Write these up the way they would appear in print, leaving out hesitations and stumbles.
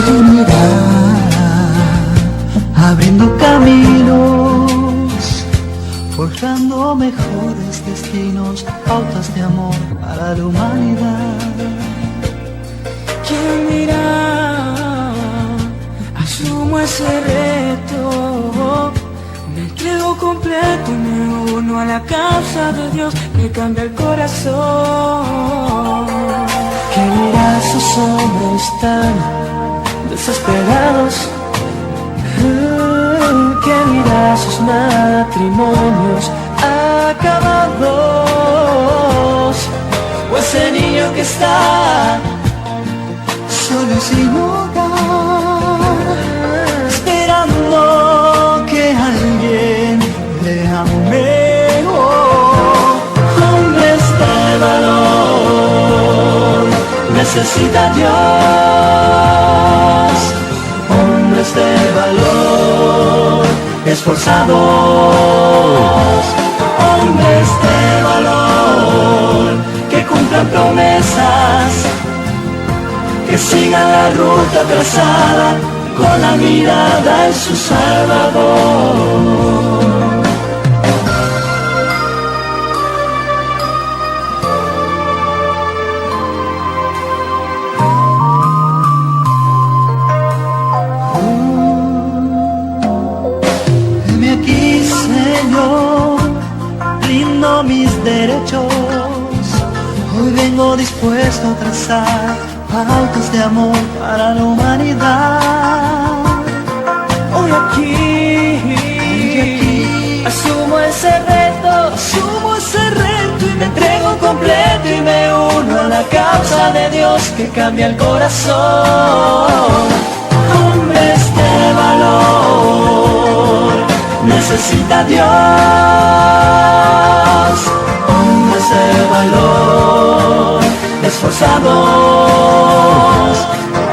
¿Quién irá abriendo caminos, forjando mejores destinos, pautas de amor para la humanidad? ¿Quién dirá? Asumo ese reto, me entrego completo y me uno a la causa de Dios que cambia el corazón. ¿Quién dirá? Sus hombres están desesperados. ¿Quién dirá? Sus matrimonios acabados, o ese niño que está solo y sin hogar, esperando que alguien le ame. Hombres de valor, necesita Dios. Hombres de valor, esforzados. Hombres de valor, que cumplan promesas, que sigan la ruta trazada con la mirada en su Salvador. Heme aquí, Señor, rindo mis derechos. Hoy vengo dispuesto a trazar pautas de amor para la humanidad. Hoy aquí asumo ese reto y me entrego completo y me uno a la causa de Dios que cambia el corazón. Hombres de valor, necesita Dios. Hombres de valor, esforzados.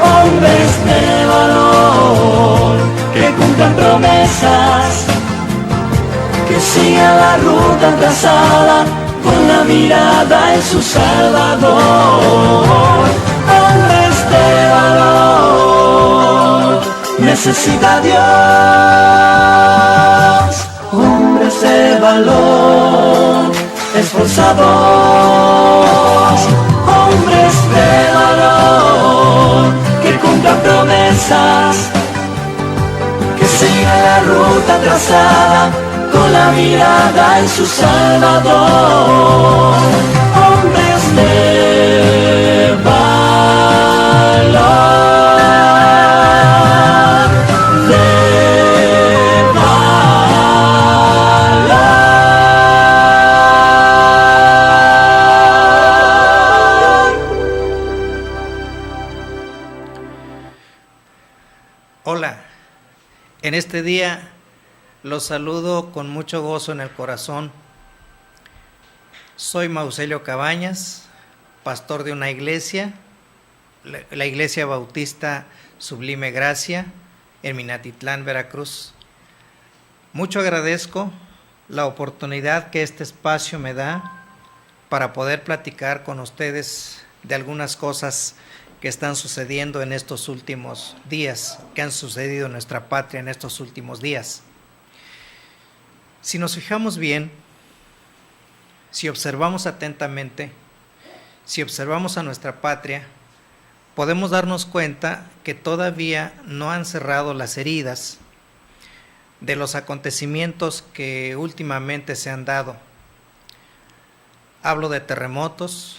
Hombres de valor, que cumplan promesas, que sigan la ruta trazada con la mirada en su Salvador. Hombres de valor, necesita Dios. Hombres de valor, esforzados. Hombres de valor, que cumplan promesas, que sigan la ruta trazada con la mirada en su Salvador. Hombres de valor, de valor. Hola, en este día los saludo con mucho gozo en el corazón. Soy Mauselio Cabañas, pastor de una iglesia, la Iglesia Bautista Sublime Gracia, en Minatitlán, Veracruz. Mucho agradezco la oportunidad que este espacio me da para poder platicar con ustedes de algunas cosas que están sucediendo en estos últimos días, que han sucedido en nuestra patria en estos últimos días. Si nos fijamos bien, si observamos atentamente, si observamos a nuestra patria, podemos darnos cuenta que todavía no han cerrado las heridas de los acontecimientos que últimamente se han dado. Hablo de terremotos,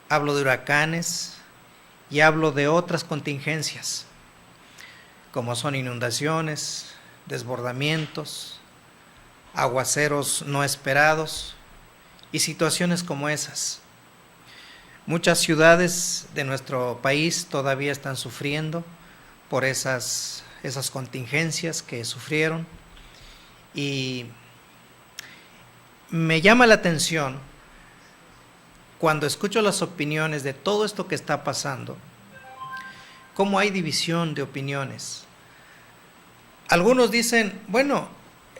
hablo de huracanes y hablo de otras contingencias, como son inundaciones, desbordamientos, aguaceros no esperados y situaciones como esas. Muchas ciudades de nuestro país todavía están sufriendo por esas contingencias que sufrieron, y me llama la atención cuando escucho las opiniones de todo esto que está pasando, cómo hay división de opiniones. Algunos dicen, bueno,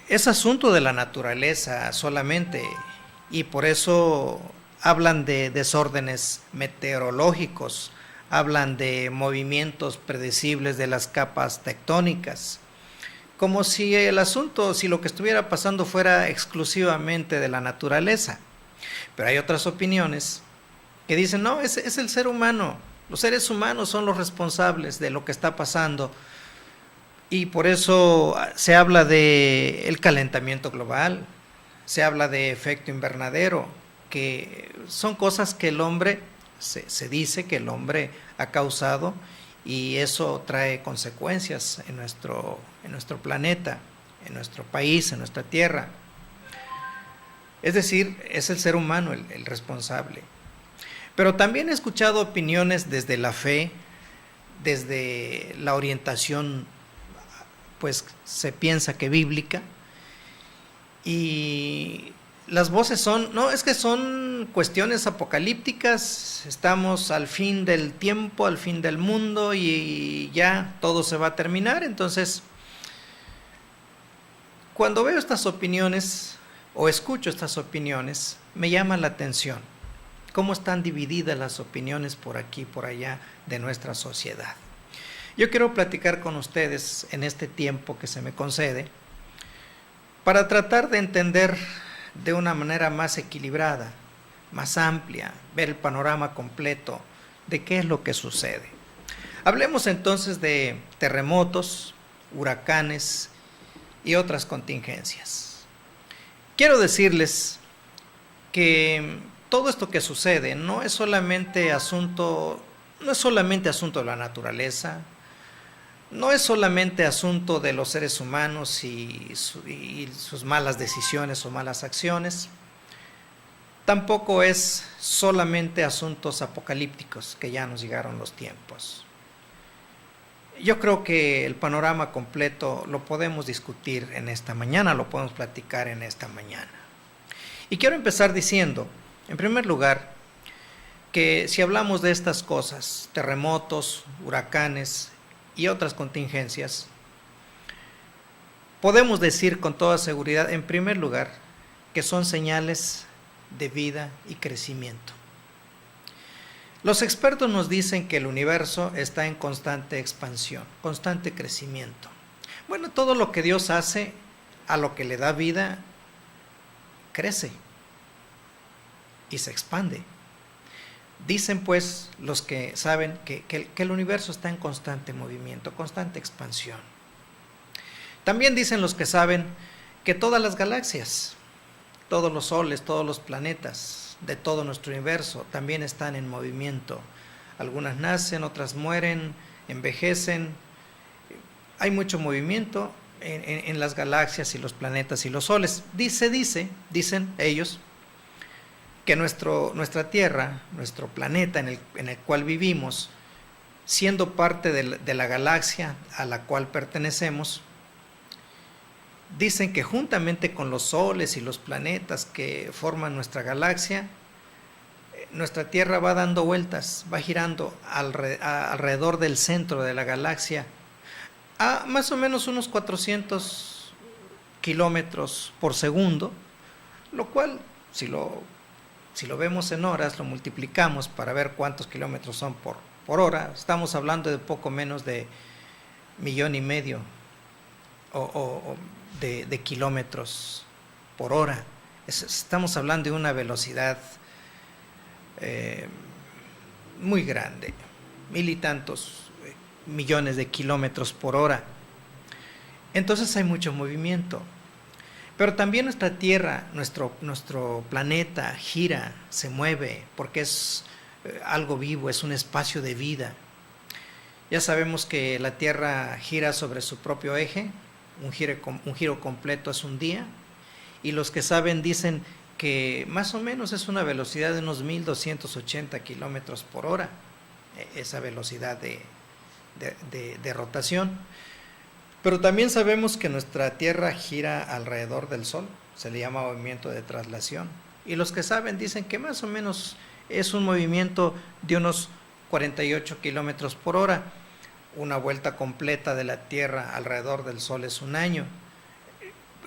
es asunto de la naturaleza solamente, y por eso hablan de desórdenes meteorológicos, hablan de movimientos predecibles de las capas tectónicas, como si el asunto, si lo que estuviera pasando fuera exclusivamente de la naturaleza. Pero hay otras opiniones que dicen, no, es el ser humano, los seres humanos son los responsables de lo que está pasando, y por eso se habla de el calentamiento global, se habla de efecto invernadero, que son cosas que el hombre, se dice que el hombre ha causado, y eso trae consecuencias en nuestro planeta, en nuestro país, en nuestra tierra. Es decir, es el ser humano el responsable. Pero también he escuchado opiniones desde la fe, desde la orientación, pues se piensa que bíblica, y las voces son, no, es que son cuestiones apocalípticas, estamos al fin del tiempo, al fin del mundo, y ya todo se va a terminar. Entonces, cuando veo estas opiniones, o escucho estas opiniones, me llama la atención cómo están divididas las opiniones por aquí y por allá de nuestra sociedad. Yo quiero platicar con ustedes en este tiempo que se me concede para tratar de entender de una manera más equilibrada, más amplia, ver el panorama completo de qué es lo que sucede. Hablemos entonces de terremotos, huracanes y otras contingencias. Quiero decirles que todo esto que sucede no es solamente asunto de la naturaleza, no es solamente asunto de los seres humanos y sus malas decisiones o malas acciones, tampoco es solamente asuntos apocalípticos, que ya nos llegaron los tiempos. Yo creo que el panorama completo lo podemos discutir en esta mañana, lo podemos platicar en esta mañana. Y quiero empezar diciendo, en primer lugar, que si hablamos de estas cosas, terremotos, huracanes y otras contingencias, podemos decir con toda seguridad, en primer lugar, que son señales de vida y crecimiento. Los expertos nos dicen que el universo está en constante expansión, constante crecimiento. Bueno, todo lo que Dios hace, a lo que le da vida, crece y se expande. Dicen pues los que saben que el universo está en constante movimiento, constante expansión. También dicen los que saben que todas las galaxias, todos los soles, todos los planetas de todo nuestro universo también están en movimiento. Algunas nacen, otras mueren, envejecen. Hay mucho movimiento en las galaxias y los planetas y los soles. Dicen ellos, que nuestra Tierra, nuestro planeta en el cual vivimos, siendo parte de la galaxia a la cual pertenecemos, dicen que juntamente con los soles y los planetas que forman nuestra galaxia, nuestra Tierra va dando vueltas, va girando alrededor del centro de la galaxia a más o menos unos 400 kilómetros por segundo, lo cual, si lo vemos en horas, lo multiplicamos para ver cuántos kilómetros son por hora, estamos hablando de poco menos de 1,5 millones de kilómetros por hora. Estamos hablando de una velocidad muy grande, 1,000 y tantos millones de kilómetros por hora. Entonces hay mucho movimiento. Pero también nuestra Tierra, nuestro planeta gira, se mueve, porque es algo vivo, es un espacio de vida. Ya sabemos que la Tierra gira sobre su propio eje, un giro completo es un día, y los que saben dicen que más o menos es una velocidad de unos 1,280 kilómetros por hora, esa velocidad de rotación. Pero también sabemos que nuestra Tierra gira alrededor del Sol, se le llama movimiento de traslación. Y los que saben dicen que más o menos es un movimiento de unos 48 kilómetros por hora. Una vuelta completa de la Tierra alrededor del Sol es un año.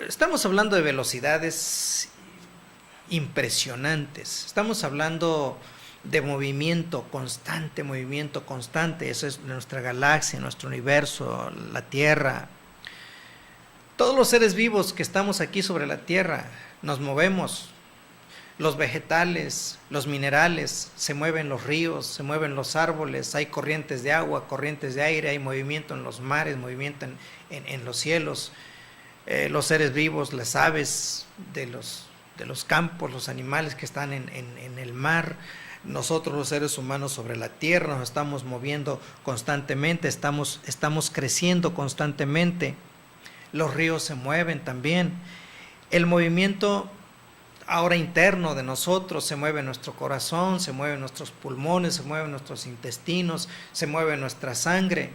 Estamos hablando de velocidades impresionantes. Estamos hablando de movimiento constante. Eso es nuestra galaxia, nuestro universo, la Tierra. Todos los seres vivos que estamos aquí sobre la Tierra nos movemos. Los vegetales, los minerales, se mueven los ríos, se mueven los árboles, hay corrientes de agua, corrientes de aire, hay movimiento en los mares, movimiento en los cielos. Los seres vivos, las aves de los campos, los animales que están en el mar. Nosotros los seres humanos sobre la tierra nos estamos moviendo constantemente, estamos creciendo constantemente. Los ríos se mueven también. El movimiento ahora interno de nosotros, se mueve nuestro corazón, se mueven nuestros pulmones, se mueven nuestros intestinos, se mueve nuestra sangre.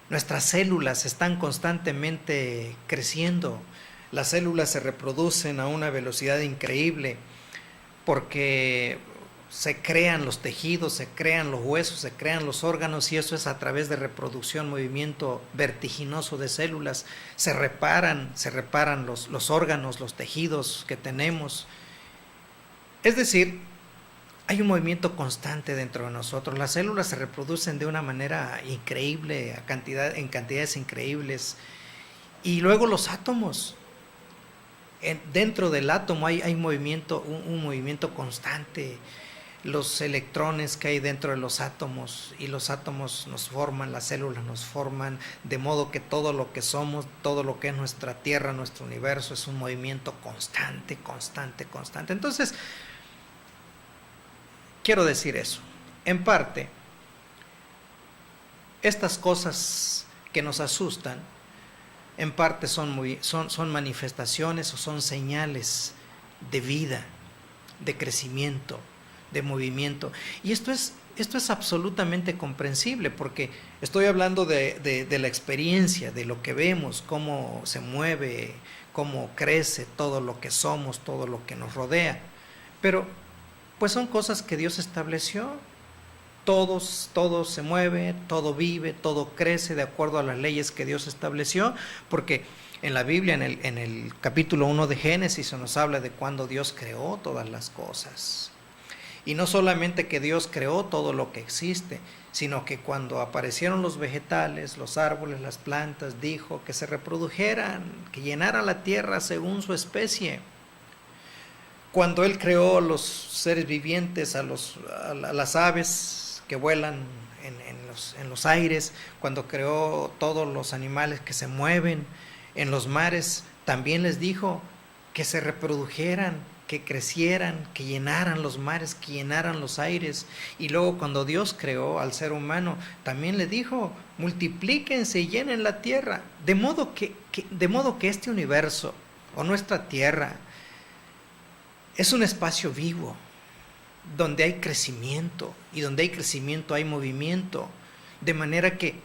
Nuestras células están constantemente creciendo. Las células se reproducen a una velocidad increíble porque se crean los tejidos, se crean los huesos, se crean los órganos, y eso es a través de reproducción, movimiento vertiginoso de células. Se reparan los órganos, los tejidos que tenemos. Es decir, hay un movimiento constante dentro de nosotros. Las células se reproducen de una manera increíble, en cantidades increíbles. Y luego los átomos. Dentro del átomo hay movimiento, un movimiento constante. Los electrones que hay dentro de los átomos, y los átomos nos forman, las células nos forman, de modo que todo lo que somos, todo lo que es nuestra Tierra, nuestro universo, es un movimiento constante. Entonces, quiero decir eso. En parte, estas cosas que nos asustan, en parte son manifestaciones o son señales de vida, de crecimiento, de movimiento. Y esto es absolutamente comprensible, porque estoy hablando de la experiencia, de lo que vemos, cómo se mueve, cómo crece todo lo que somos, todo lo que nos rodea. Pero pues son cosas que Dios estableció. Todo se mueve, todo vive, todo crece de acuerdo a las leyes que Dios estableció, porque en la Biblia, en el capítulo 1 de Génesis, se nos habla de cuando Dios creó todas las cosas. Y no solamente que Dios creó todo lo que existe, sino que cuando aparecieron los vegetales, los árboles, las plantas, dijo que se reprodujeran, que llenaran la tierra según su especie. Cuando Él creó los seres vivientes, a las aves que vuelan en los aires, cuando creó todos los animales que se mueven en los mares, también les dijo que se reprodujeran, que crecieran, que llenaran los mares, que llenaran los aires. Y luego cuando Dios creó al ser humano, también le dijo: multiplíquense y llenen la tierra. De modo que este universo, o nuestra tierra, es un espacio vivo, donde hay crecimiento, y donde hay crecimiento hay movimiento, de manera que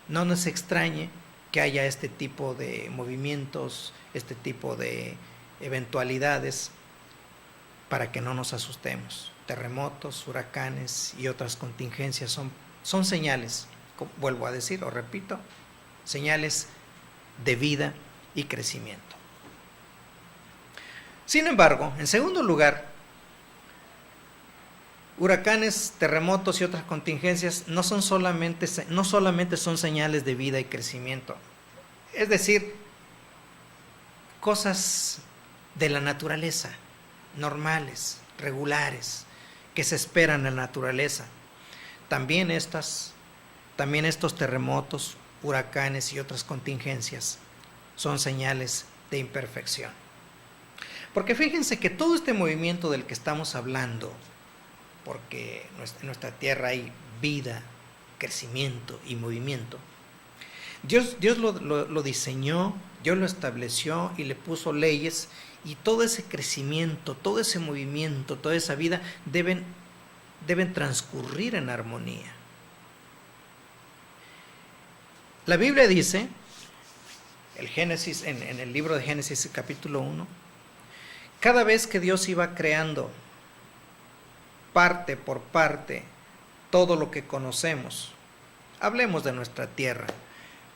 no nos extrañe que haya este tipo de movimientos, este tipo de eventualidades, para que no nos asustemos. Terremotos, huracanes y otras contingencias son señales, vuelvo a decir o repito, señales de vida y crecimiento. Sin embargo, en segundo lugar, huracanes, terremotos y otras contingencias no solamente son señales de vida y crecimiento. Es decir, cosas de la naturaleza, normales, regulares, que se esperan en la naturaleza. También estos terremotos, huracanes y otras contingencias son señales de imperfección. Porque fíjense que todo este movimiento del que estamos hablando, porque en nuestra tierra hay vida, crecimiento y movimiento, Dios lo diseñó, Dios lo estableció y le puso leyes, y todo ese crecimiento, todo ese movimiento, toda esa vida deben transcurrir en armonía. La Biblia dice, en el libro de Génesis capítulo 1, cada vez que Dios iba creando parte por parte todo lo que conocemos, hablemos de nuestra tierra,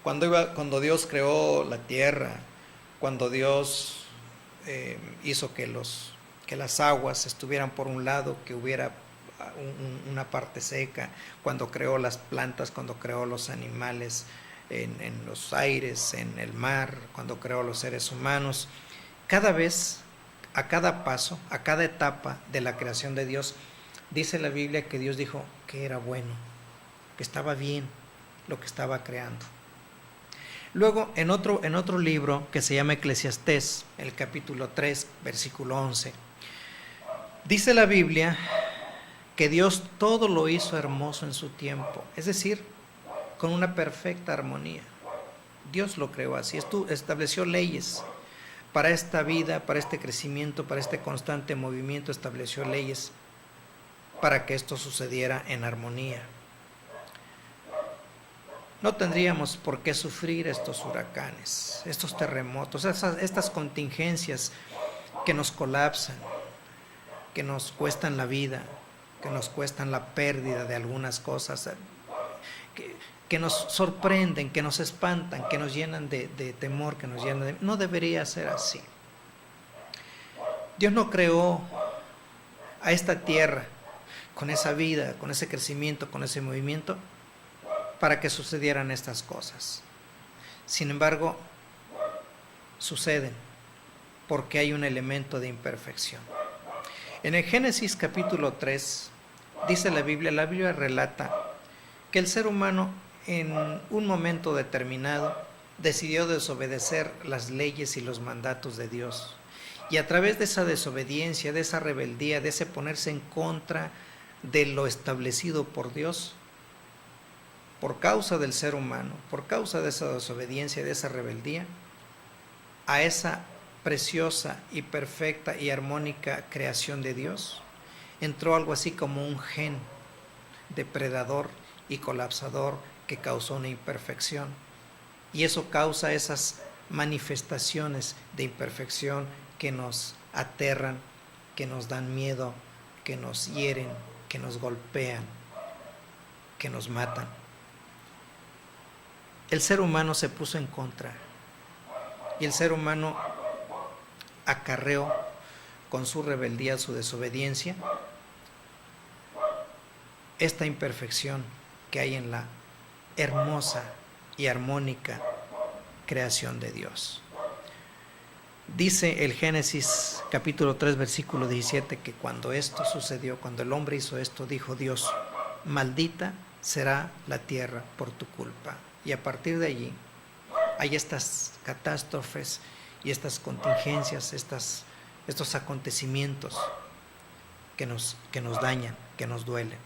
cuando Dios creó la tierra, cuando Dios hizo que las aguas estuvieran por un lado, que hubiera una parte seca, cuando creó las plantas, cuando creó los animales en los aires, en el mar, cuando creó los seres humanos. Cada vez, a cada paso, a cada etapa de la creación de Dios, dice la Biblia que Dios dijo que era bueno, que estaba bien lo que estaba creando. Luego, en otro libro que se llama Eclesiastés, el capítulo 3, versículo 11, dice la Biblia que Dios todo lo hizo hermoso en su tiempo, es decir, con una perfecta armonía. Dios lo creó así, estableció leyes para esta vida, para este crecimiento, para este constante movimiento, estableció leyes para que esto sucediera en armonía. No tendríamos por qué sufrir estos huracanes, estos terremotos, estas contingencias que nos colapsan, que nos cuestan la vida, que nos cuestan la pérdida de algunas cosas, que nos sorprenden, que nos espantan, que nos llenan de temor, que nos llenan de... No debería ser así. Dios no creó a esta tierra con esa vida, con ese crecimiento, con ese movimiento, para que sucedieran estas cosas. Sin embargo, suceden porque hay un elemento de imperfección. En el Génesis capítulo 3, dice la Biblia relata que el ser humano en un momento determinado decidió desobedecer las leyes y los mandatos de Dios. Y a través de esa desobediencia, de esa rebeldía, de ese ponerse en contra de lo establecido por Dios, por causa del ser humano, por causa de esa desobediencia, de esa rebeldía, a esa preciosa y perfecta y armónica creación de Dios, entró algo así como un gen depredador y colapsador que causó una imperfección. Y eso causa esas manifestaciones de imperfección que nos aterran, que nos dan miedo, que nos hieren, que nos golpean, que nos matan. El ser humano se puso en contra y el ser humano acarreó con su rebeldía, su desobediencia, esta imperfección que hay en la hermosa y armónica creación de Dios. Dice el Génesis capítulo 3 versículo 17 que cuando esto sucedió, cuando el hombre hizo esto, dijo Dios: maldita será la tierra por tu culpa. Y a partir de allí hay estas catástrofes y estas contingencias, estos acontecimientos que nos dañan, que nos duelen.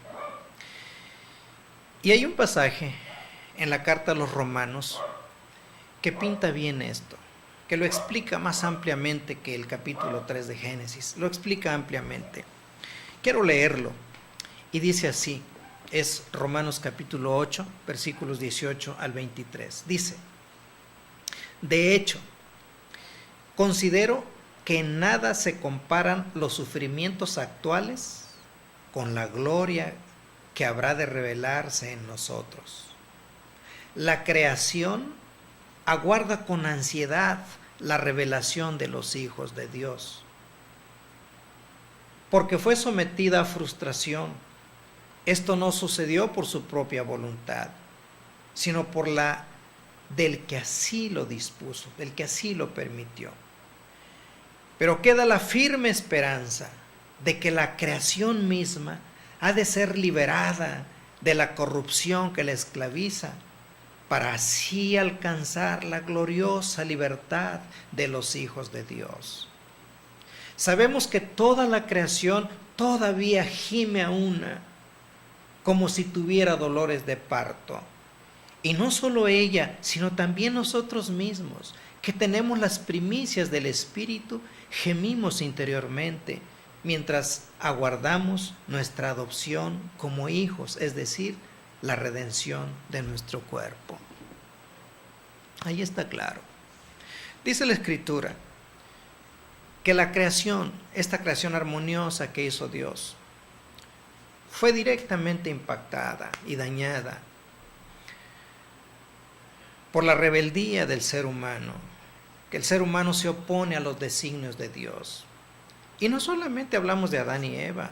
Y hay un pasaje en la carta a los Romanos que pinta bien esto, que lo explica más ampliamente que el capítulo 3 de Génesis, lo explica ampliamente. Quiero leerlo y dice así, es Romanos capítulo 8, versículos 18 al 23. Dice: de hecho, considero que en nada se comparan los sufrimientos actuales con la gloria que habrá de revelarse en nosotros. La creación aguarda con ansiedad la revelación de los hijos de Dios, porque fue sometida a frustración. Esto no sucedió por su propia voluntad, sino por la del que así lo dispuso, del que así lo permitió. Pero queda la firme esperanza de que la creación misma ha de ser liberada de la corrupción que la esclaviza, para así alcanzar la gloriosa libertad de los hijos de Dios. Sabemos que toda la creación todavía gime a una, como si tuviera dolores de parto. Y no solo ella, sino también nosotros mismos, que tenemos las primicias del Espíritu, gemimos interiormente, mientras aguardamos nuestra adopción como hijos, es decir, la redención de nuestro cuerpo. Ahí está claro. Dice la Escritura que la creación, esta creación armoniosa que hizo Dios, fue directamente impactada y dañada por la rebeldía del ser humano, que el ser humano se opone a los designios de Dios. Y no solamente hablamos de Adán y Eva,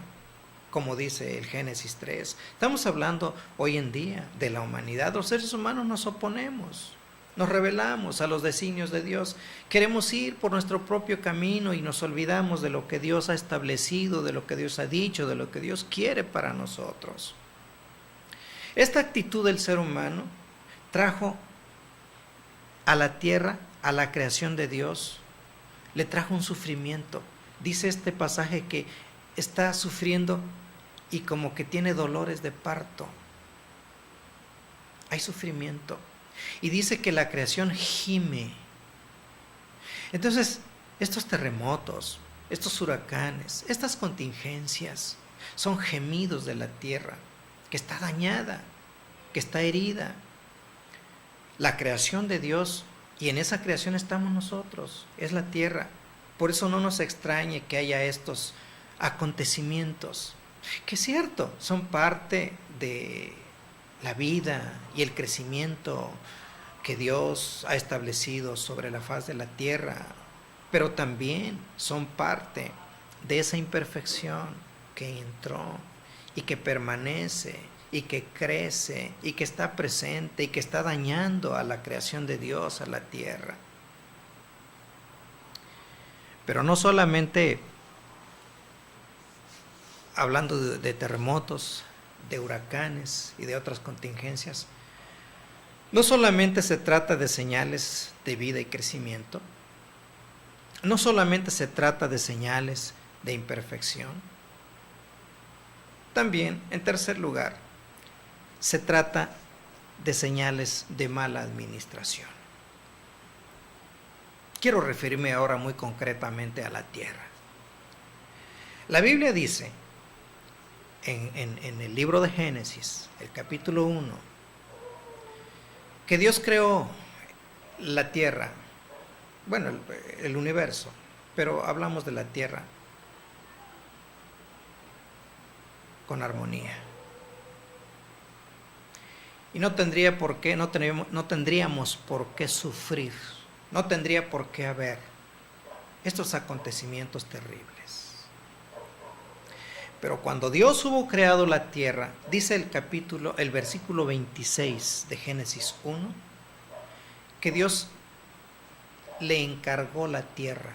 como dice el Génesis 3. Estamos hablando hoy en día de la humanidad. Los seres humanos nos oponemos, nos rebelamos a los designios de Dios. Queremos ir por nuestro propio camino y nos olvidamos de lo que Dios ha establecido, de lo que Dios ha dicho, de lo que Dios quiere para nosotros. Esta actitud del ser humano trajo a la tierra, a la creación de Dios, le trajo un sufrimiento. Dice este pasaje que está sufriendo y como que tiene dolores de parto. Hay sufrimiento. Y dice que la creación gime. Entonces, estos terremotos, estos huracanes, estas contingencias son gemidos de la tierra que está dañada, que está herida. La creación de Dios, y en esa creación estamos nosotros, es la tierra. Por eso no nos extrañe que haya estos acontecimientos, que es cierto, son parte de la vida y el crecimiento que Dios ha establecido sobre la faz de la tierra, pero también son parte de esa imperfección que entró y que permanece y que crece y que está presente y que está dañando a la creación de Dios, a la tierra. Pero no solamente hablando de terremotos, de huracanes y de otras contingencias, no solamente se trata de señales de vida y crecimiento, no solamente se trata de señales de imperfección, también, en tercer lugar, se trata de señales de mala administración. Quiero referirme ahora muy concretamente a la tierra. La Biblia dice en el libro de Génesis, el capítulo 1, que Dios creó la tierra, bueno, el universo, pero hablamos de la tierra con armonía. Y no tendríamos por qué sufrir, no tendría por qué haber estos acontecimientos terribles. Pero cuando Dios hubo creado la tierra, dice el versículo 26 de Génesis 1, que Dios le encargó la tierra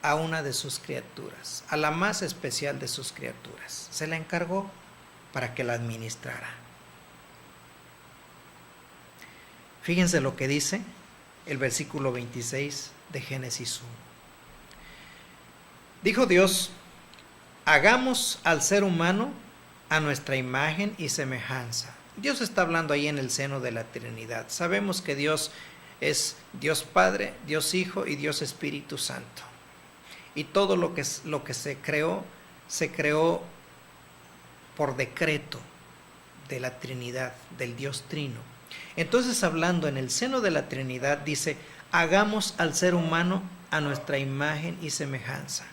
a una de sus criaturas, a la más especial de sus criaturas. Se la encargó para que la administrara. Fíjense lo que dice el versículo 26 de Génesis 1. Dijo Dios: hagamos al ser humano a nuestra imagen y semejanza. Dios está hablando ahí en el seno de la Trinidad. Sabemos que Dios es Dios Padre, Dios Hijo y Dios Espíritu Santo. Y todo lo que se creó por decreto de la Trinidad, del Dios Trino. Entonces, hablando en el seno de la Trinidad, dice: hagamos al ser humano a nuestra imagen y semejanza,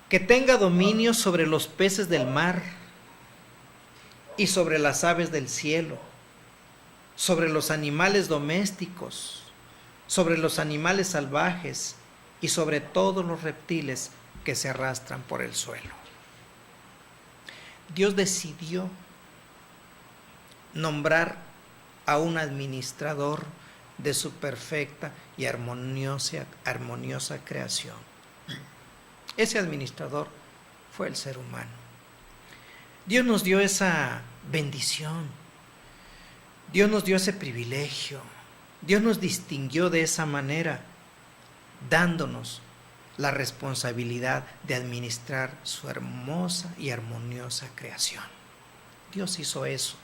que tenga dominio sobre los peces del mar y sobre las aves del cielo, sobre los animales domésticos, sobre los animales salvajes y sobre todos los reptiles que se arrastran por el suelo. Dios decidió nombrar a un administrador de su perfecta y armoniosa creación. Ese administrador fue el ser humano. Dios nos dio esa bendición. Dios nos dio ese privilegio. Dios nos distinguió de esa manera, dándonos la responsabilidad de administrar su hermosa y armoniosa creación. Dios hizo eso.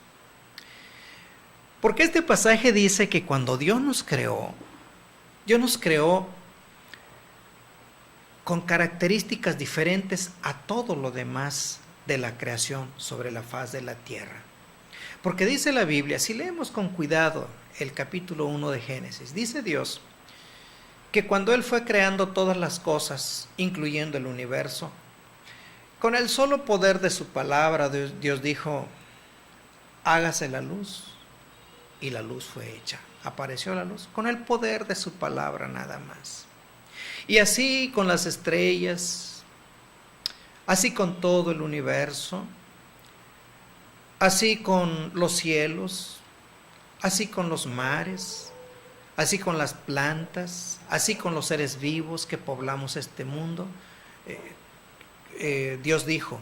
Porque este pasaje dice que cuando Dios nos creó con características diferentes a todo lo demás de la creación sobre la faz de la tierra. Porque dice la Biblia, si leemos con cuidado el capítulo 1 de Génesis, dice Dios que cuando Él fue creando todas las cosas, incluyendo el universo, con el solo poder de su palabra, Dios dijo: hágase la luz. Y la luz fue hecha. Apareció la luz con el poder de su palabra nada más. Y así con las estrellas, así con todo el universo, así con los cielos, así con los mares, así con las plantas, así con los seres vivos que poblamos este mundo. Dios dijo,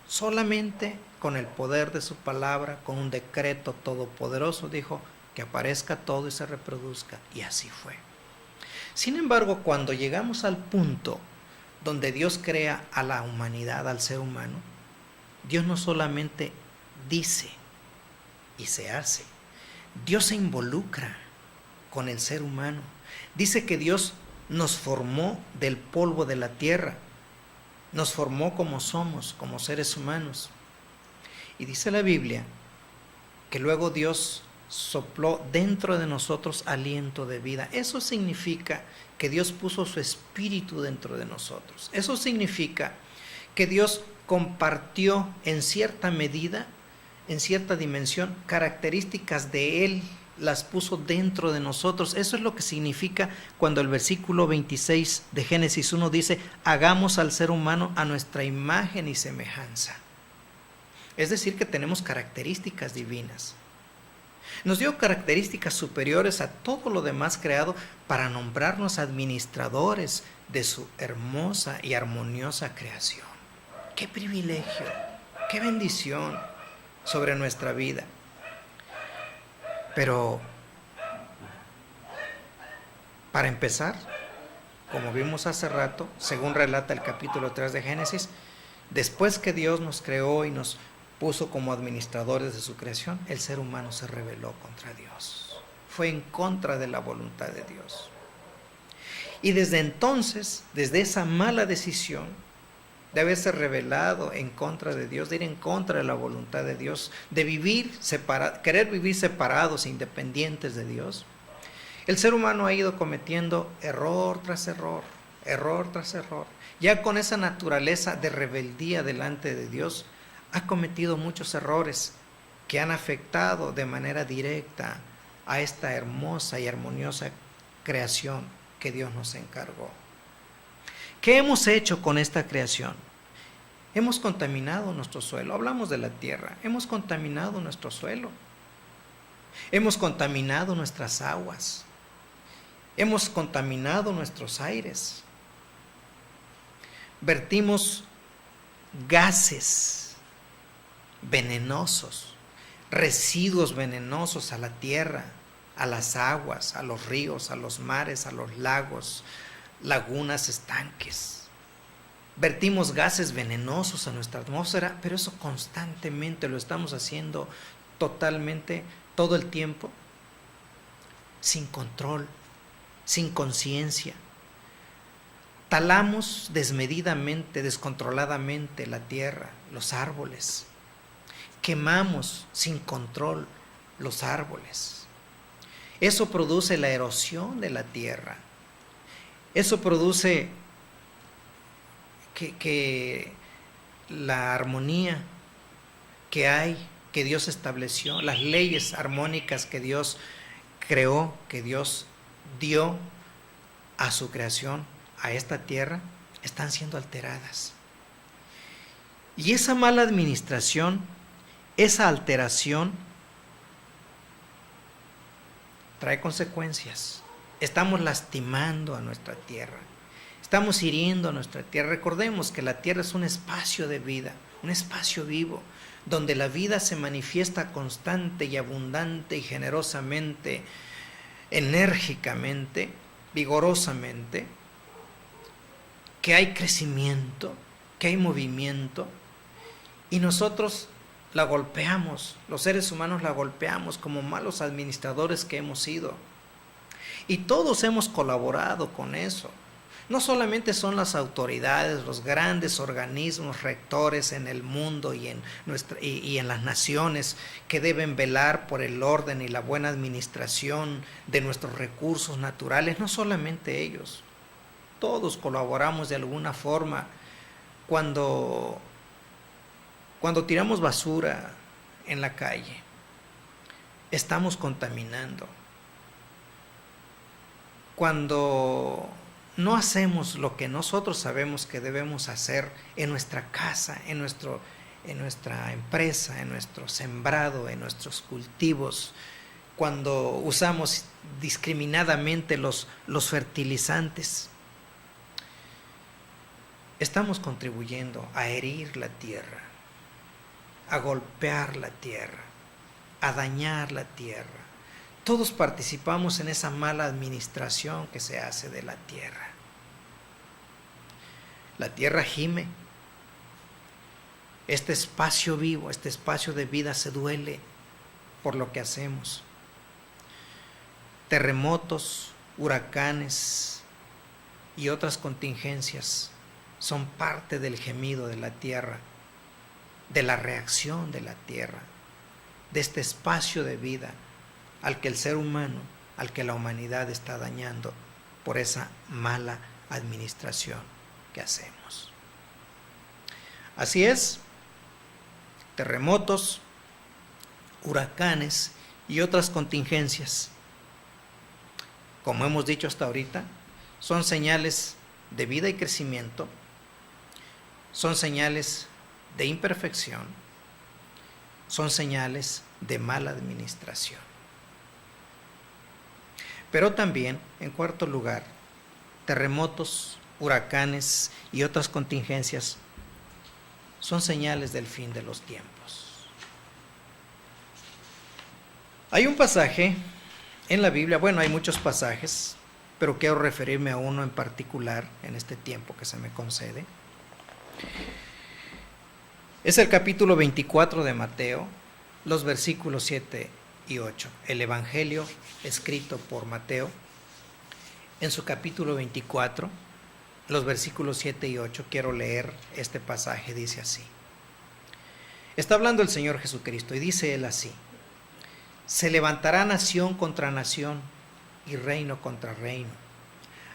solamente con el poder de su palabra, con un decreto todopoderoso, dijo que aparezca todo y se reproduzca, y así fue. Sin embargo, cuando llegamos al punto donde Dios crea a la humanidad, al ser humano, Dios no solamente dice y se hace, Dios se involucra con el ser humano. Dice que Dios nos formó del polvo de la tierra, nos formó como somos, como seres humanos. Y dice la Biblia que luego Dios sopló dentro de nosotros aliento de vida. Eso significa que Dios puso su espíritu dentro de nosotros. Eso significa que Dios compartió en cierta medida, en cierta dimensión, características de Él, las puso dentro de nosotros. Eso es lo que significa cuando el versículo 26 de Génesis 1 dice, hagamos al ser humano a nuestra imagen y semejanza. Es decir, que tenemos características divinas. Nos dio características superiores a todo lo demás creado para nombrarnos administradores de su hermosa y armoniosa creación. ¡Qué privilegio! ¡Qué bendición sobre nuestra vida! Pero, para empezar, como vimos hace rato, según relata el capítulo 3 de Génesis, después que Dios nos creó y nos puso como administradores de su creación, el ser humano se rebeló contra Dios. Fue en contra de la voluntad de Dios. Y desde entonces, desde esa mala decisión de haberse rebelado en contra de Dios, de ir en contra de la voluntad de Dios, de querer vivir separados, independientes de Dios, el ser humano ha ido cometiendo error tras error, error tras error. Ya con esa naturaleza de rebeldía delante de Dios, ha cometido muchos errores que han afectado de manera directa a esta hermosa y armoniosa creación que Dios nos encargó. ¿Qué hemos hecho con esta creación? Hemos contaminado nuestro suelo. Hablamos de la tierra. Hemos contaminado nuestro suelo. Hemos contaminado nuestras aguas. Hemos contaminado nuestros aires. Vertimos gases venenosos, residuos venenosos a la tierra, a las aguas, a los ríos, a los mares, a los lagos, lagunas, estanques. Vertimos gases venenosos a nuestra atmósfera, pero eso constantemente lo estamos haciendo totalmente, todo el tiempo, sin control, sin conciencia. Talamos desmedidamente, descontroladamente la tierra, los árboles. Quemamos sin control los árboles. Eso produce la erosión de la tierra. Eso produce que la armonía que hay, que Dios estableció, las leyes armónicas que Dios creó, que Dios dio a su creación, a esta tierra, están siendo alteradas. Y esa mala administración, esa alteración trae consecuencias. Estamos lastimando a nuestra tierra. Estamos hiriendo a nuestra tierra. Recordemos que la tierra es un espacio de vida, un espacio vivo, donde la vida se manifiesta constante y abundante y generosamente, enérgicamente, vigorosamente, que hay crecimiento, que hay movimiento, y nosotros la golpeamos, los seres humanos la golpeamos como malos administradores que hemos sido. Y todos hemos colaborado con eso. No solamente son las autoridades, los grandes organismos rectores en el mundo y en las naciones que deben velar por el orden y la buena administración de nuestros recursos naturales, no solamente ellos. Todos colaboramos de alguna forma cuando tiramos basura en la calle. Estamos contaminando. Cuando no hacemos lo que nosotros sabemos que debemos hacer en nuestra casa, en nuestra empresa, en nuestro sembrado, en nuestros cultivos, cuando usamos discriminadamente los fertilizantes, estamos contribuyendo a herir la tierra, a golpear la tierra, a dañar la tierra. Todos participamos en esa mala administración que se hace de la tierra. La tierra gime. Este espacio vivo, este espacio de vida se duele por lo que hacemos. Terremotos, huracanes y otras contingencias son parte del gemido de la tierra, de la reacción de la tierra, de este espacio de vida al que el ser humano, al que la humanidad está dañando por esa mala administración que hacemos. Así es, terremotos, huracanes y otras contingencias, como hemos dicho hasta ahorita, son señales de vida y crecimiento, son señales de imperfección, son señales de mala administración. Pero también, en cuarto lugar, terremotos, huracanes y otras contingencias son señales del fin de los tiempos. Hay un pasaje en la Biblia, bueno, hay muchos pasajes, pero quiero referirme a uno en particular en este tiempo que se me concede. Es el capítulo 24 de Mateo, los versículos 7 y 8. El Evangelio escrito por Mateo, en su capítulo 24, los versículos 7 y 8, quiero leer este pasaje, dice así. Está hablando el Señor Jesucristo y dice Él así: se levantará nación contra nación y reino contra reino.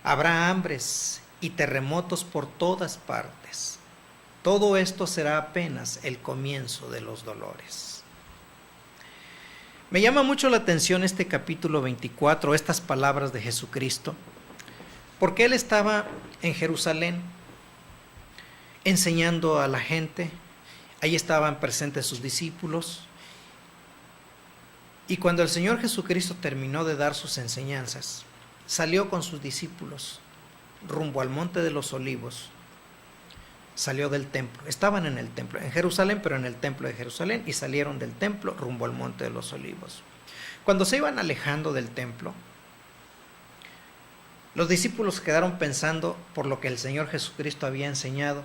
Habrá hambres y terremotos por todas partes. Todo esto será apenas el comienzo de los dolores. Me llama mucho la atención este capítulo 24, estas palabras de Jesucristo, porque Él estaba en Jerusalén enseñando a la gente. Ahí estaban presentes sus discípulos. Y cuando el Señor Jesucristo terminó de dar sus enseñanzas, salió con sus discípulos rumbo al Monte de los Olivos. Salió del templo, estaban en el templo, en Jerusalén, pero en el templo de Jerusalén, y salieron del templo rumbo al Monte de los Olivos. Cuando se iban alejando del templo, los discípulos quedaron pensando por lo que el Señor Jesucristo había enseñado,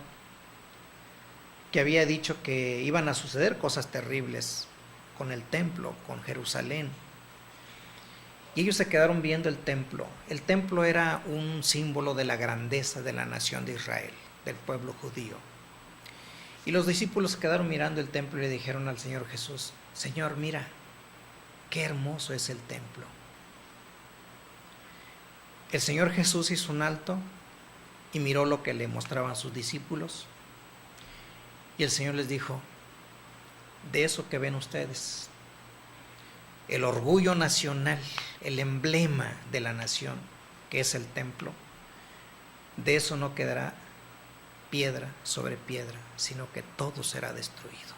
que había dicho que iban a suceder cosas terribles con el templo, con Jerusalén. Y ellos se quedaron viendo el templo. El templo era un símbolo de la grandeza de la nación de Israel, del pueblo judío. Y los discípulos se quedaron mirando el templo y le dijeron al Señor Jesús: Señor, mira, qué hermoso es el templo. El Señor Jesús hizo un alto y miró lo que le mostraban sus discípulos. Y el Señor les dijo: de eso que ven ustedes, el orgullo nacional, el emblema de la nación, que es el templo, de eso no quedará piedra sobre piedra, sino que todo será destruido.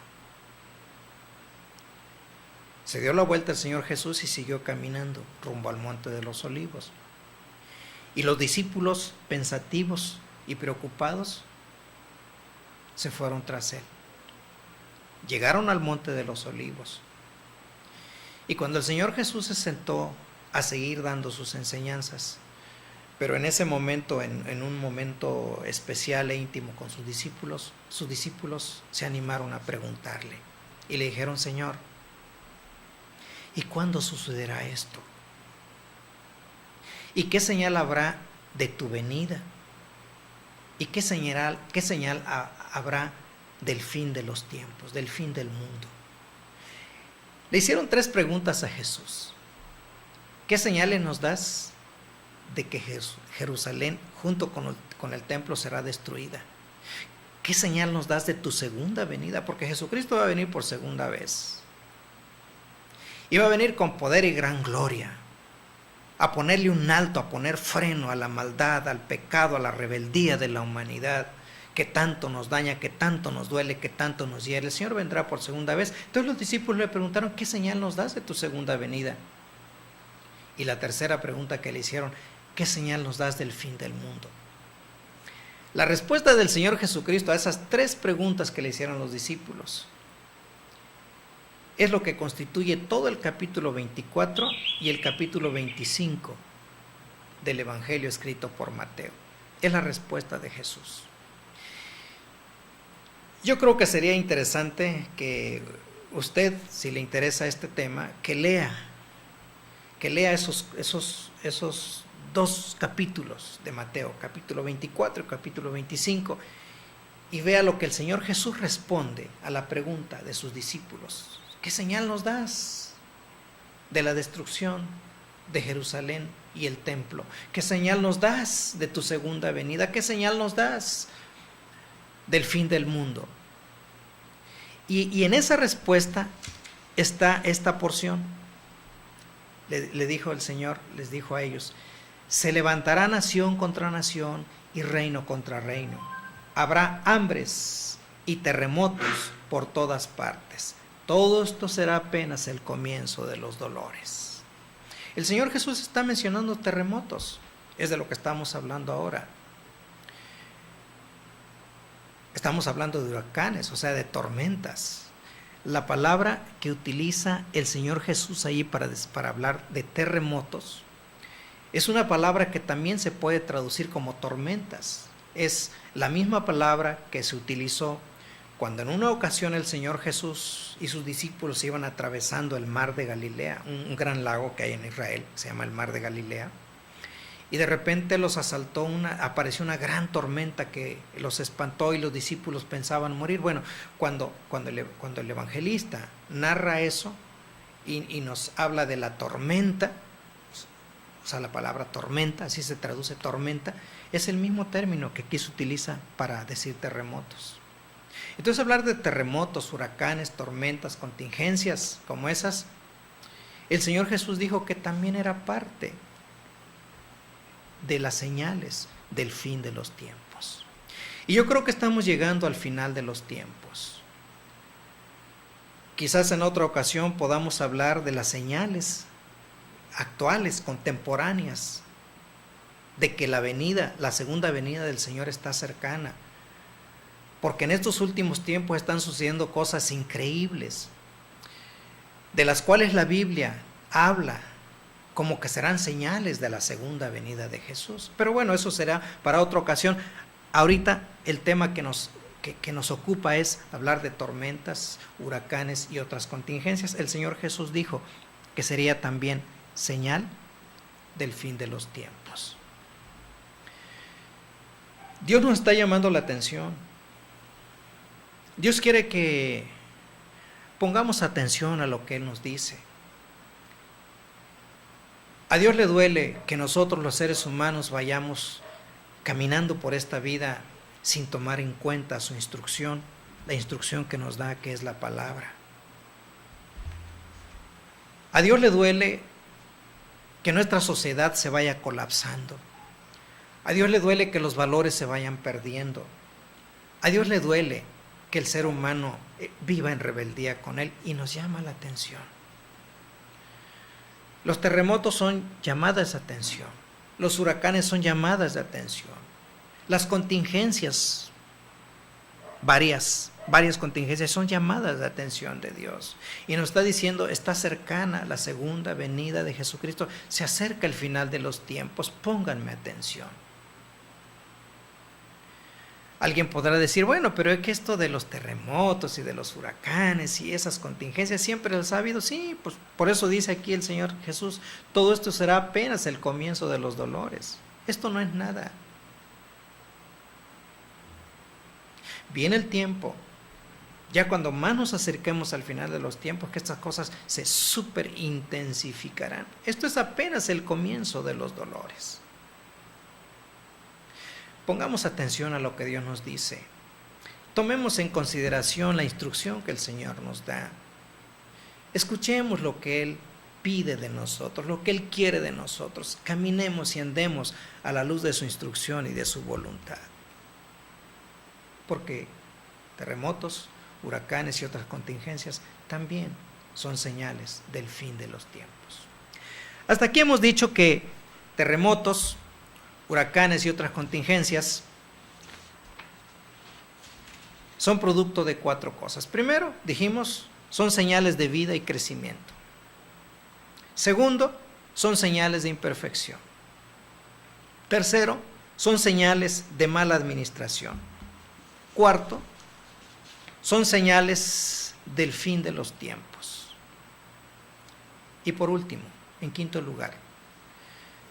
Se dio la vuelta el Señor Jesús y siguió caminando rumbo al Monte de los Olivos. Y los discípulos, pensativos y preocupados, se fueron tras Él. Llegaron al Monte de los Olivos. Y cuando el Señor Jesús se sentó a seguir dando sus enseñanzas, pero en ese momento, en un momento especial e íntimo con sus discípulos se animaron a preguntarle. Y le dijeron: Señor, ¿y cuándo sucederá esto? ¿Y qué señal habrá de tu venida? ¿Y qué señal habrá del fin de los tiempos, del fin del mundo? Le hicieron 3 preguntas a Jesús. ¿Qué señales nos das de que Jerusalén junto con el templo será destruida? ¿Qué señal nos das de tu segunda venida? Porque Jesucristo va a venir por segunda vez. Y va a venir con poder y gran gloria. a ponerle un alto, a poner freno a la maldad, al pecado, a la rebeldía de la humanidad, que tanto nos daña, que tanto nos duele, que tanto nos hiere. El Señor vendrá por segunda vez. Entonces los discípulos le preguntaron, ¿qué señal nos das de tu segunda venida? Y la tercera pregunta que le hicieron, ¿qué señal nos das del fin del mundo? La respuesta del Señor Jesucristo a esas tres preguntas que le hicieron los discípulos es lo que constituye todo el capítulo 24 y el capítulo 25 del Evangelio escrito por Mateo. Es la respuesta de Jesús. Yo creo que sería interesante que usted, si le interesa este tema, que lea esos dos capítulos de Mateo, capítulo 24 y capítulo 25, y vea lo que el Señor Jesús responde a la pregunta de sus discípulos. ¿Qué señal nos das de la destrucción de Jerusalén y el templo? ¿Qué señal nos das de tu segunda venida? ¿Qué señal nos das del fin del mundo? Y en esa respuesta está esta porción. Le dijo el Señor, les dijo a ellos, se levantará nación contra nación y reino contra reino. Habrá hambres y terremotos por todas partes. Todo esto será apenas el comienzo de los dolores. El Señor Jesús está mencionando terremotos. Es de lo que estamos hablando ahora. Estamos hablando de huracanes, o sea, de tormentas. La palabra que utiliza el Señor Jesús ahí para hablar de terremotos es una palabra que también se puede traducir como tormentas. Es la misma palabra que se utilizó cuando en una ocasión el Señor Jesús y sus discípulos iban atravesando el mar de Galilea, un gran lago que hay en Israel, se llama el mar de Galilea, y de repente los asaltó, apareció una gran tormenta que los espantó y los discípulos pensaban morir. Bueno, cuando el evangelista narra eso y nos habla de la tormenta, o sea, la palabra tormenta, así se traduce tormenta, es el mismo término que aquí se utiliza para decir terremotos. Entonces hablar de terremotos, huracanes, tormentas, contingencias como esas, el Señor Jesús dijo que también era parte de las señales del fin de los tiempos. Y yo creo que estamos llegando al final de los tiempos. Quizás en otra ocasión podamos hablar de las señales actuales, contemporáneas, de que la segunda venida del Señor está cercana. Porque en estos últimos tiempos están sucediendo cosas increíbles, de las cuales la Biblia habla como que serán señales de la segunda venida de Jesús. Pero bueno, eso será para otra ocasión. Ahorita el tema que nos ocupa es hablar de tormentas, huracanes y otras contingencias. El Señor Jesús dijo que sería también señal del fin de los tiempos. Dios nos está llamando la atención. Dios quiere que pongamos atención a lo que Él nos dice. A Dios le duele que nosotros los seres humanos vayamos caminando por esta vida sin tomar en cuenta su instrucción, la instrucción que nos da, que es la palabra. A Dios le duele que nuestra sociedad se vaya colapsando. A Dios le duele que los valores se vayan perdiendo. A Dios le duele que el ser humano viva en rebeldía con Él, y nos llama la atención. Los terremotos son llamadas de atención. Los huracanes son llamadas de atención. Las contingencias, varias contingencias, son llamadas de atención de Dios. Y nos está diciendo, está cercana la segunda venida de Jesucristo. Se acerca el final de los tiempos. Pónganme atención. Alguien podrá decir, bueno, pero es que esto de los terremotos y de los huracanes y esas contingencias siempre los ha habido. Sí, pues por eso dice aquí el Señor Jesús, todo esto será apenas el comienzo de los dolores. Esto no es nada. Viene el tiempo, ya cuando más nos acerquemos al final de los tiempos, que estas cosas se superintensificarán. Esto es apenas el comienzo de los dolores. Pongamos atención a lo que Dios nos dice. Tomemos en consideración la instrucción que el Señor nos da. Escuchemos lo que Él pide de nosotros, lo que Él quiere de nosotros. Caminemos y andemos a la luz de su instrucción y de su voluntad. Porque terremotos, huracanes y otras contingencias también son señales del fin de los tiempos. Hasta aquí hemos dicho que terremotos, huracanes y otras contingencias son producto de 4 cosas. Primero, dijimos, son señales de vida y crecimiento. Segundo, son señales de imperfección. Tercero, son señales de mala administración. Cuarto, son señales del fin de los tiempos. Y por último, en quinto lugar,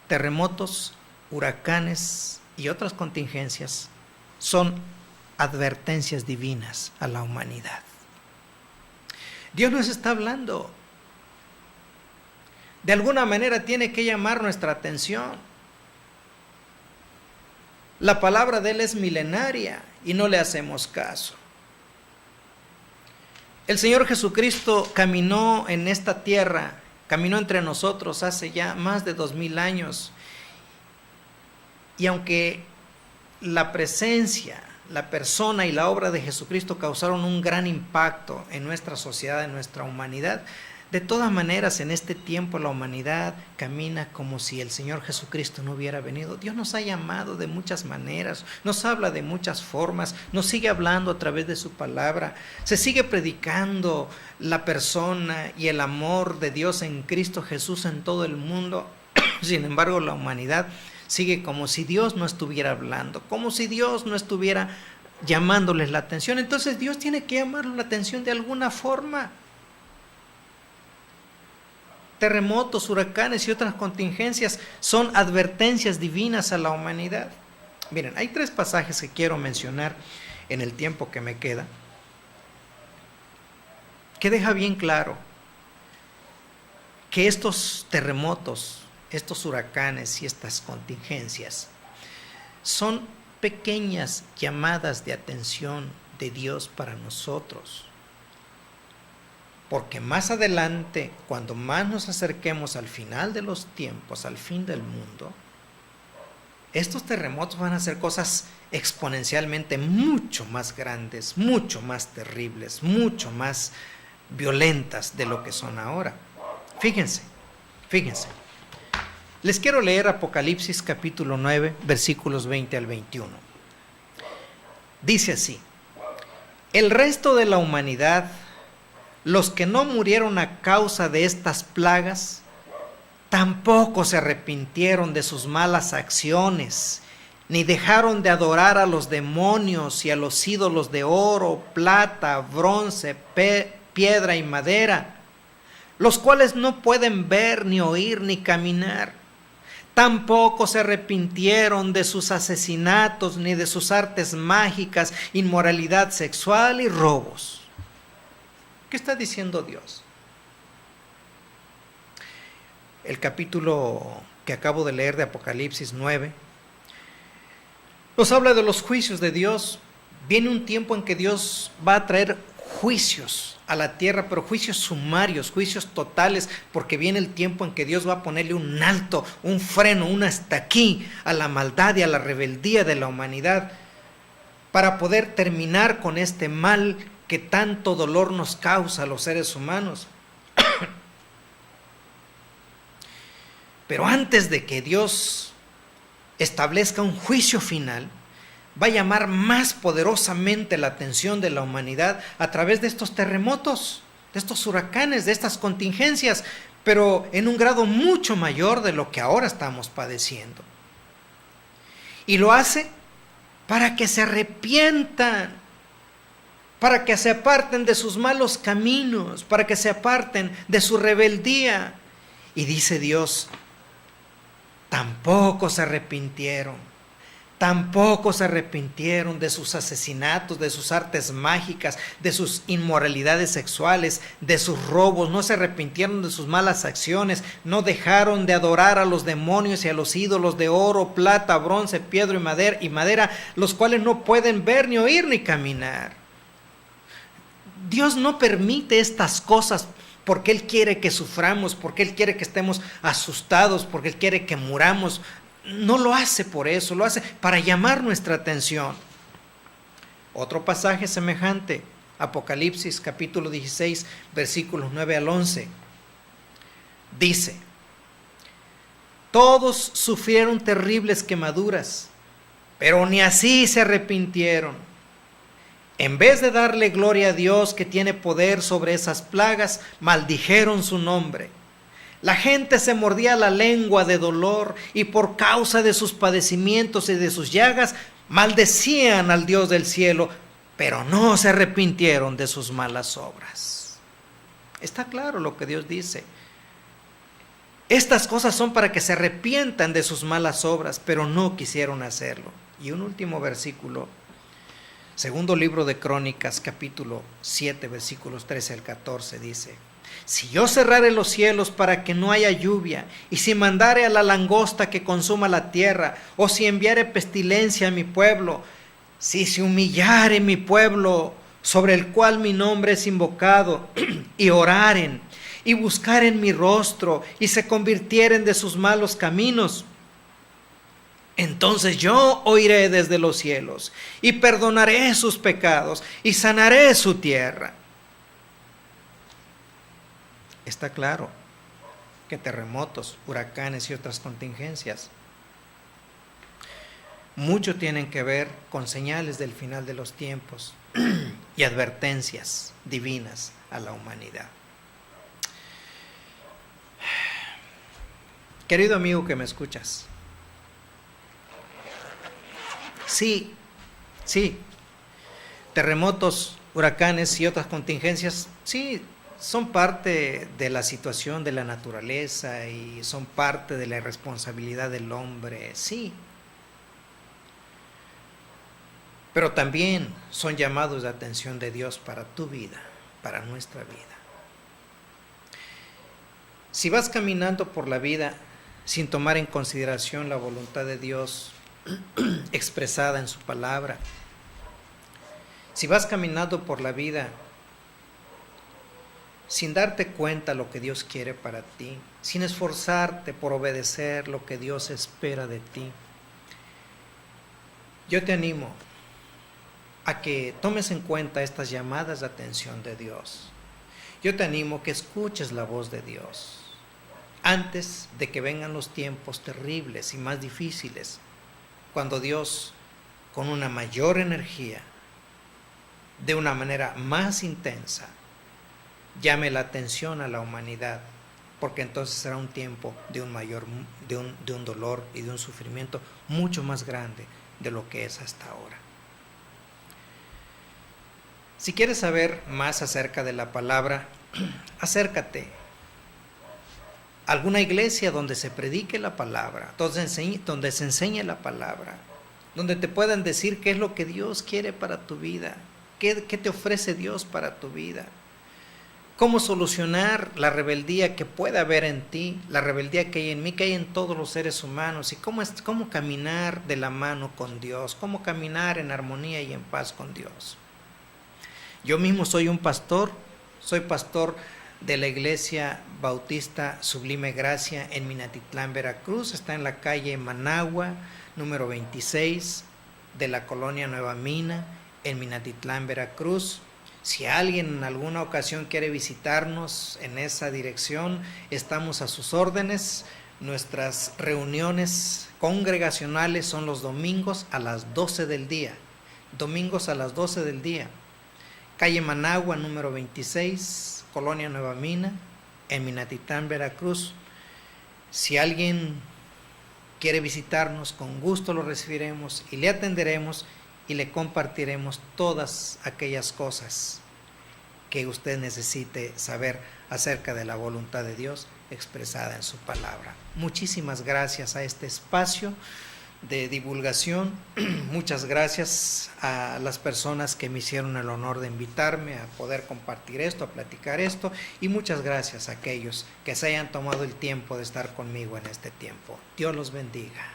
terremotos, huracanes y otras contingencias son advertencias divinas a la humanidad. Dios nos está hablando. De alguna manera tiene que llamar nuestra atención. La palabra de Él es milenaria y no le hacemos caso. El Señor Jesucristo caminó en esta tierra, caminó entre nosotros hace ya más de 2000 años. Y aunque la presencia, la persona y la obra de Jesucristo causaron un gran impacto en nuestra sociedad, en nuestra humanidad, de todas maneras en este tiempo la humanidad camina como si el Señor Jesucristo no hubiera venido. Dios nos ha llamado de muchas maneras, nos habla de muchas formas, nos sigue hablando a través de su palabra, se sigue predicando la persona y el amor de Dios en Cristo Jesús en todo el mundo. Sin embargo, la humanidad sigue como si Dios no estuviera hablando, como si Dios no estuviera llamándoles la atención. Entonces Dios tiene que llamarles la atención de alguna forma. Terremotos, huracanes y otras contingencias son advertencias divinas a la humanidad. Miren, hay 3 pasajes que quiero mencionar en el tiempo que me queda, que deja bien claro que estos terremotos, estos huracanes y estas contingencias son pequeñas llamadas de atención de Dios para nosotros. Porque más adelante, cuando más nos acerquemos al final de los tiempos, al fin del mundo, estos terremotos van a ser cosas exponencialmente mucho más grandes, mucho más terribles, mucho más violentas de lo que son ahora. Fíjense. Les quiero leer Apocalipsis capítulo 9, versículos 20 al 21. Dice así: el resto de la humanidad, los que no murieron a causa de estas plagas, tampoco se arrepintieron de sus malas acciones, ni dejaron de adorar a los demonios y a los ídolos de oro, plata, bronce, piedra y madera, los cuales no pueden ver, ni oír, ni caminar. Tampoco se arrepintieron de sus asesinatos, ni de sus artes mágicas, inmoralidad sexual y robos. ¿Qué está diciendo Dios? El capítulo que acabo de leer de Apocalipsis 9 nos habla de los juicios de Dios. Viene un tiempo en que Dios va a traer juicios a la tierra, pero juicios sumarios, juicios totales, porque viene el tiempo en que Dios va a ponerle un alto, un freno, un hasta aquí a la maldad y a la rebeldía de la humanidad, para poder terminar con este mal que tanto dolor nos causa a los seres humanos. Pero antes de que Dios establezca un juicio final, va a llamar más poderosamente la atención de la humanidad a través de estos terremotos, de estos huracanes, de estas contingencias, pero en un grado mucho mayor de lo que ahora estamos padeciendo. Y lo hace para que se arrepientan, para que se aparten de sus malos caminos, para que se aparten de su rebeldía. Y dice Dios, tampoco se arrepintieron de sus asesinatos, de sus artes mágicas, de sus inmoralidades sexuales, de sus robos. No se arrepintieron de sus malas acciones, no dejaron de adorar a los demonios y a los ídolos de oro, plata, bronce, piedra y madera, los cuales no pueden ver, ni oír, ni caminar. Dios no permite estas cosas porque Él quiere que suframos, porque Él quiere que estemos asustados, porque Él quiere que muramos. No lo hace por eso, lo hace para llamar nuestra atención. Otro pasaje semejante, Apocalipsis capítulo 16, versículos 9 al 11. Dice: todos sufrieron terribles quemaduras, pero ni así se arrepintieron. En vez de darle gloria a Dios que tiene poder sobre esas plagas, maldijeron su nombre. La gente se mordía la lengua de dolor y por causa de sus padecimientos y de sus llagas, maldecían al Dios del cielo, pero no se arrepintieron de sus malas obras. Está claro lo que Dios dice. Estas cosas son para que se arrepientan de sus malas obras, pero no quisieron hacerlo. Y un último versículo, segundo libro de Crónicas, capítulo 7, versículos 13 al 14, dice: si yo cerrare los cielos para que no haya lluvia, y si mandare a la langosta que consuma la tierra, o si enviare pestilencia a mi pueblo, si se humillare mi pueblo, sobre el cual mi nombre es invocado, y oraren, y buscaren mi rostro, y se convirtieren de sus malos caminos, entonces yo oiré desde los cielos, y perdonaré sus pecados, y sanaré su tierra. Está claro que terremotos, huracanes y otras contingencias mucho tienen que ver con señales del final de los tiempos y advertencias divinas a la humanidad. Querido amigo que me escuchas, sí, terremotos, huracanes y otras contingencias, sí, son parte de la situación de la naturaleza y son parte de la irresponsabilidad del hombre, sí. Pero también son llamados de atención de Dios para tu vida, para nuestra vida. Si vas caminando por la vida sin tomar en consideración la voluntad de Dios expresada en su palabra, si vas caminando por la vida sin darte cuenta lo que Dios quiere para ti, sin esforzarte por obedecer lo que Dios espera de ti, yo te animo a que tomes en cuenta estas llamadas de atención de Dios. Yo te animo a que escuches la voz de Dios antes de que vengan los tiempos terribles y más difíciles, cuando Dios, con una mayor energía, de una manera más intensa, llame la atención a la humanidad, porque entonces será un tiempo de un dolor y de un sufrimiento mucho más grande de lo que es hasta ahora. Si quieres saber más acerca de la palabra, acércate a alguna iglesia donde se predique la palabra, donde se enseñe la palabra, donde te puedan decir qué es lo que Dios quiere para tu vida, qué te ofrece Dios para tu vida, cómo solucionar la rebeldía que puede haber en ti, la rebeldía que hay en mí, que hay en todos los seres humanos, y cómo caminar de la mano con Dios, cómo caminar en armonía y en paz con Dios. Yo mismo soy un pastor, soy pastor de la Iglesia Bautista Sublime Gracia en Minatitlán, Veracruz. Está en la calle Managua, número 26, de la colonia Nueva Mina, en Minatitlán, Veracruz. Si alguien en alguna ocasión quiere visitarnos en esa dirección, estamos a sus órdenes. Nuestras reuniones congregacionales son los domingos a las 12 del día. Domingos a las 12 del día. Calle Managua, número 26, Colonia Nueva Mina, en Minatitlán, Veracruz. Si alguien quiere visitarnos, con gusto lo recibiremos y le atenderemos y le compartiremos todas aquellas cosas que usted necesite saber acerca de la voluntad de Dios expresada en su palabra. Muchísimas gracias a este espacio de divulgación. Muchas gracias a las personas que me hicieron el honor de invitarme a poder compartir esto, a platicar esto, y muchas gracias a aquellos que se hayan tomado el tiempo de estar conmigo en este tiempo. Dios los bendiga.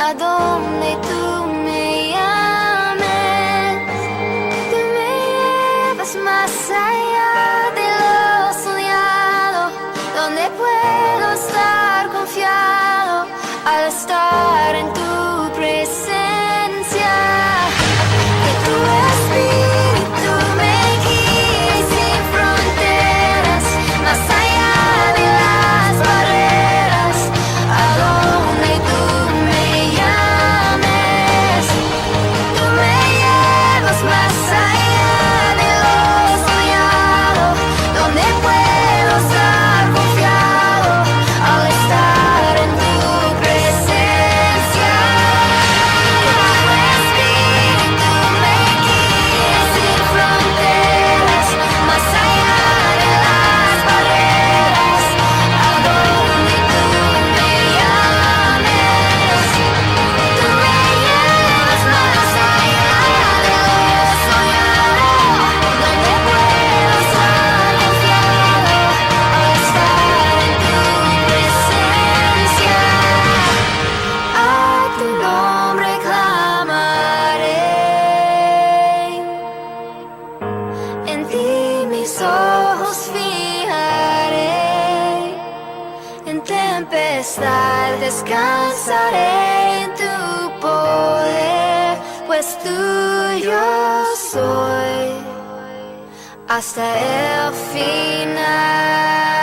a donde tú me llames. Tú me llevas más allá de lo soñado, donde puedo estar confiado al estar en tu presencia. Que tu espíritu me guíe sin fronteras, más allá de las barreras, a donde tú me llames. Tú me llevas más allá de lo soñado, donde puedo estar confiado al estar en tu presencia. Que tu espíritu me guíe sin fronteras, más allá de las barreras, a donde tú me llames. Tú me llevas más allá de lo soñado, donde puedo estar confiado al estar en tu presencia. A tu nombre clamaré, en ti mis ojos fijaré, en tempestad descansaré en tu poder, pues tuyo soy hasta el final.